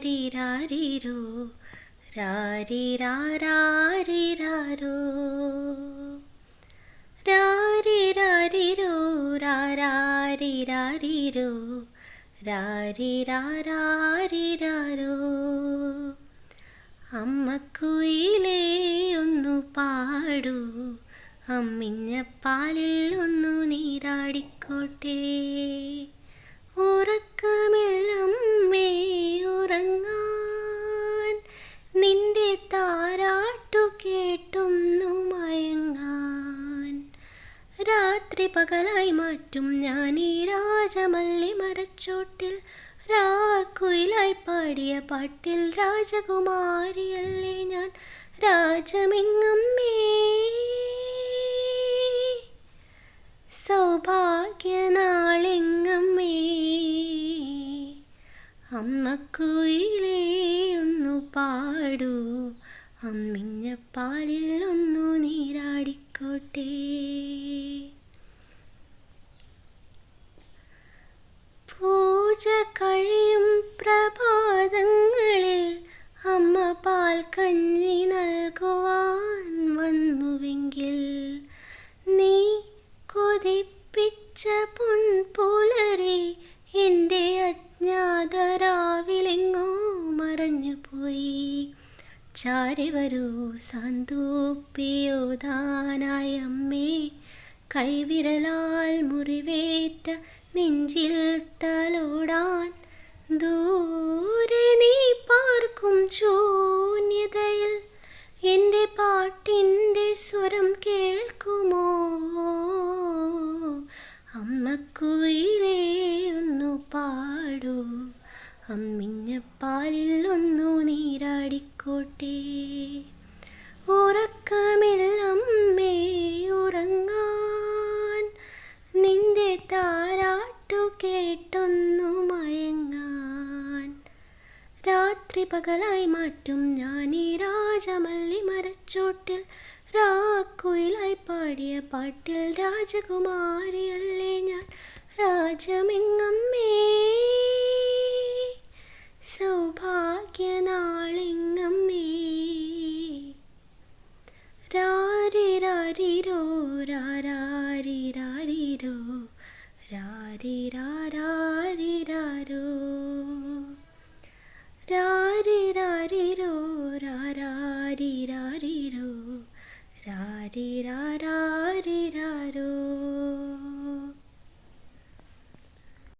രാരിരാരിരോ രാരിരാരാരിരാരോ രാരിരാരിരോ രാരാരിരാരിരോ രാരിരാരാരിരാരോ അമ്മക്കുയിലേ ഒന്നു പാടൂ അമ്മിഞ്ഞപ്പാലിൽ ഒന്നു നീരാടിക്കോട്ടെ ഉറക്കമില്ലമ്മേ ഉറങ്ങാൻ നിന്റെ താരാട്ടു കേട്ടൊന്നു മയങ്ങാൻ രാത്രി പകലായി മാറ്റും ഞാൻ ഈ രാജമല്ലി മരച്ചോട്ടിൽ രാക്കുയിലായി പാടിയ പാട്ടിൽ രാജകുമാരിയല്ലേ ഞാൻ രാജമിങ്ങമ്മേ സൗഭാഗ്യനാളെങ്ങമ്മേ അമ്മക്കുയിലേ ഒന്നു പാടൂ അമ്മിഞ്ഞപ്പാലിൽ ഒന്നു നീരാടിക്കോട്ടെ പൂജ കഴിയും പ്രഭാതങ്ങളിൽ അമ്മ പാൽ കഞ്ഞി നൽകുവാൻ വന്നുവെങ്കിൽ നീ കൊതിപ്പിച്ച പൊൻപുലരി എൻ്റെ അജ്ഞാതരാവിലെങ്ങോ മറഞ്ഞുപോയി ചാരി വരൂ സാന്ത്വപ്പിയോദാനായ അമ്മേ കൈവിരലാൽ മുറിവേറ്റ നെഞ്ചിൽ തലോടാൻ ദൂരെ നീ പാർക്കും ശൂന്യതയിൽ എൻ്റെ പാട്ടിൻ്റെ സ്വരം കേൾക്കുമോ അമ്മക്കുയിലേ ഒന്നു പാടൂ അമ്മിഞ്ഞപ്പാലിൽ ഒന്നു നീരാടിക്കോട്ടെ ഉറക്കമില്ലമ്മേ ഉറങ്ങാൻ നിന്റെ താരാട്ടു കേട്ടൊന്നു മയങ്ങാൻ രാത്രി പകലായി മാറ്റും ഞാൻ ഈ രാജമല്ലി മരച്ചോട്ടിൽ രാക്കുയിലായി പാടിയ പാട്ടിൽ രാജകുമാരിയല്ലേ ഞാൻ രാജമിങ്ങമ്മേ സൗഭാഗ്യനാളെങ്ങമ്മേ രാരിരാരിരോ രാരാരിരാരിരോ രാരിരാരാരിരാരോ രാരിരാരിരോ രാരാരിരാരിരോ രാരിരാരാ